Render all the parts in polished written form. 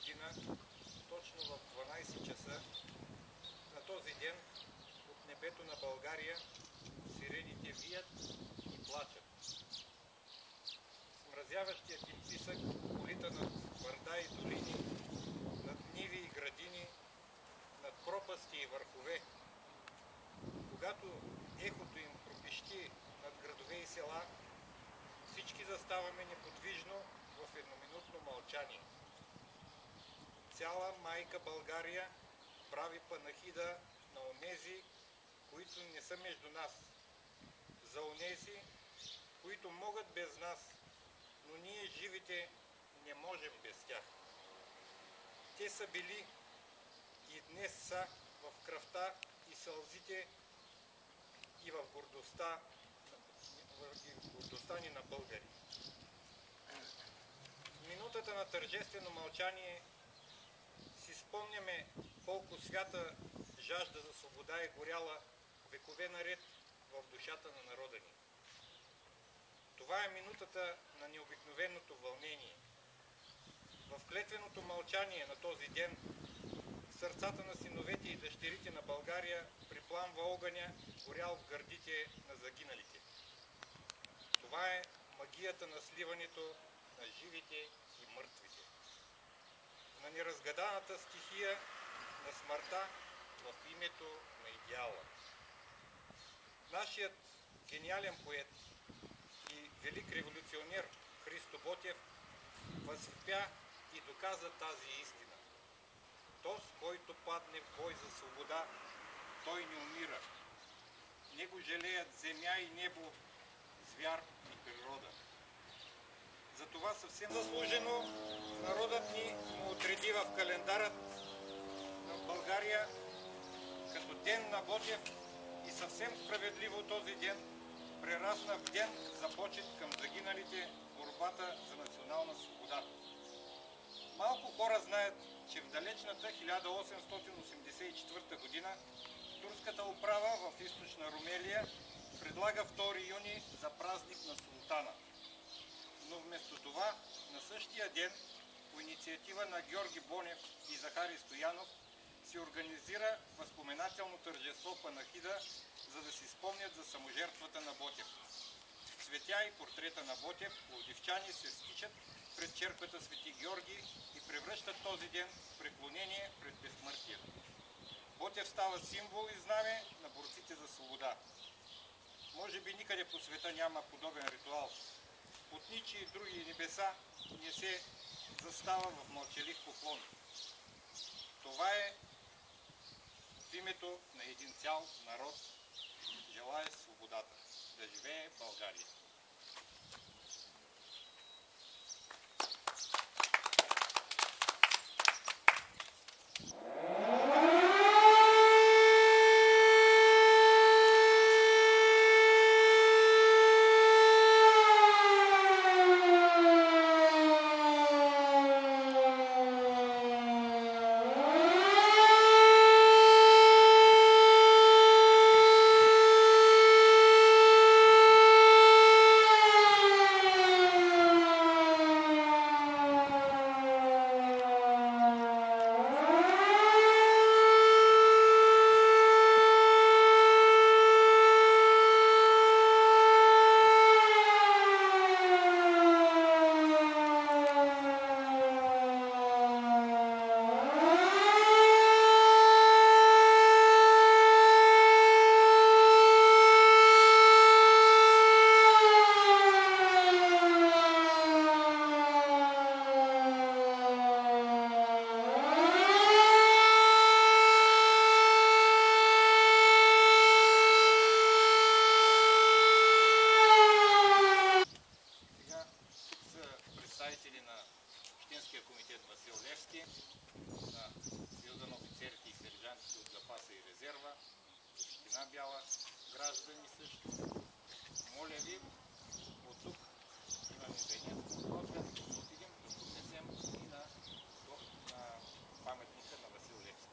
година, точно в 12 часа, на този ден от небето на България сирените вият и плачат. Смразяващият им писък полита над върда и долини, над ниви и градини, над пропасти и върхове. Когато ехото им пропищи над градове и села, всички заставаме неподвижно в едноминутно мълчание. Цяла майка България прави панахида на онези, които не са между нас, за онези, които могат без нас, но ние живите не можем без тях. Те са били и днес са в кръвта и сълзите и в гордостта ни на българи. В минутата на тържествено мълчание си спомняме колко свята жажда за свобода е горяла векове наред в душата на народа ни. Това е минутата на необикновеното вълнение. В клетвеното мълчание на този ден в сърцата на синовете и дъщерите на България припламва огъня, горял в гърдите на загиналите. Това е магията на сливането на живите и мъртвите. На неразгаданата стихия на смъртта в името на идеала. Нашият гениален поет и велик революционер Христо Ботев възпя и доказа тази истина. Този, който падне в бой за свобода, той не умира. Него жалеят земя и небо, звяр и природа. Затова съвсем заслужено народът ни му отреди в календарът на България като ден на Ботев и съвсем справедливо този ден прерасна в ден за почет към загиналите в борбата за национална свобода. Малко хора знаят, че в далечната 1884 година турската управа в източна Румелия предлага 2 юни за празник на султана. Но вместо това, на същия ден, по инициатива на Георги Бонев и Захари Стоянов, се организира възпоменателно тържество панахида, за да си спомнят за саможертвата на Ботев. Цветя и портрета на Ботев, пловдивчани се стичат пред черквата Свети Георги и превръщат този ден в преклонение пред безсмъртието. Ботев става символ и знаме на борците за свобода. Може би никъде по света няма подобен ритуал. Под ничии други небеса не се застава в мълчалив поклон. Това е в името на един цял народ. Желая свободата. Да живее България! Граждани също. Моля ви, от тук имаме венец, подготвен, да отидем да поднесем и на паметника на Васил Левски.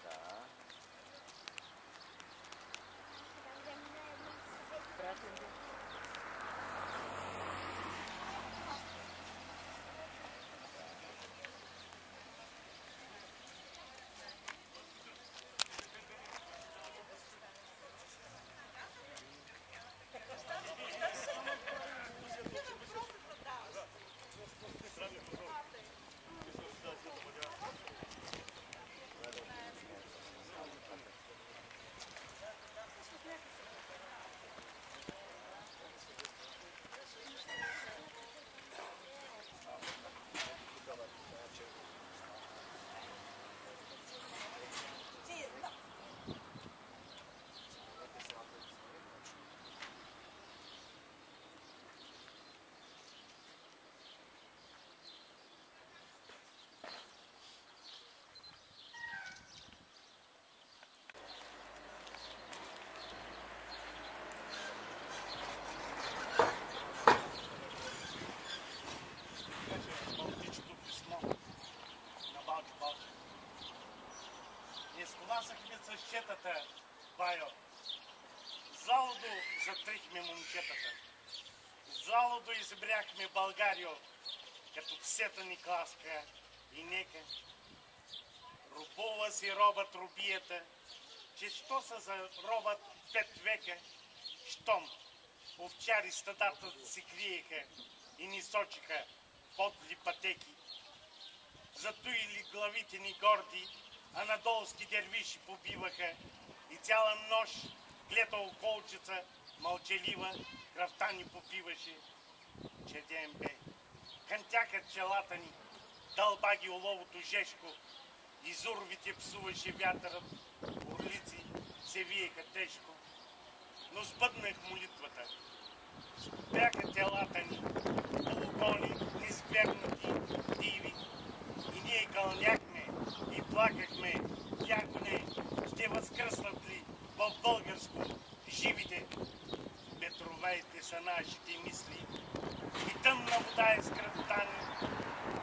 Да. Пратим. Пасахме с четата, Байо. Залудо затрихме момчетата. Залудо избряхме Българио, като псета ни класка и нека. Рубова си робът робията, че що са за робът 5 века, щом овчари стадата си криеха и ни сочиха подли пътеки. Зато или главите ни горди, а надолски дервиши побиваха и цяла нощ гледа околчица, мълчалива, кръвта ни попиваше. Четем бе, кънтяха челата ни, дълба ги оловото жешко, из урвите псуваше вятърът, орлици се виеха тежко. Но сбъднах молитвата, спряха телата ни, полуголи, несквернати, диви, и ние кълняхме и плакахме, дяконе, ще възкръснат ли в българско живите? Ветровете са нашите мисли и тъмна вода е скръпта ни,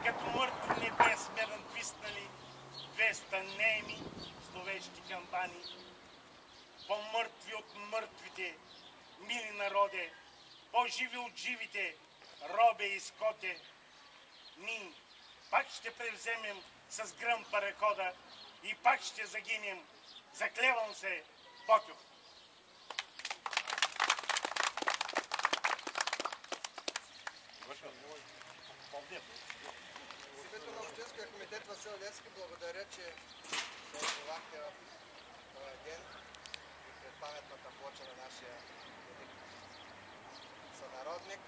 като мъртво небе сме надвиснали 200 неми зловещи камбани. По-мъртви от мъртвите, мили народе, по-живи от живите, робе и скоте. Ние пак ще превземем с гръм парахода и пак ще загинем. Заклевам се, Ботев. С името на Общинския комитет Васил Левски благодаря, че се отзовахте в този ден и пред паметната плоча на нашия велик сънародник.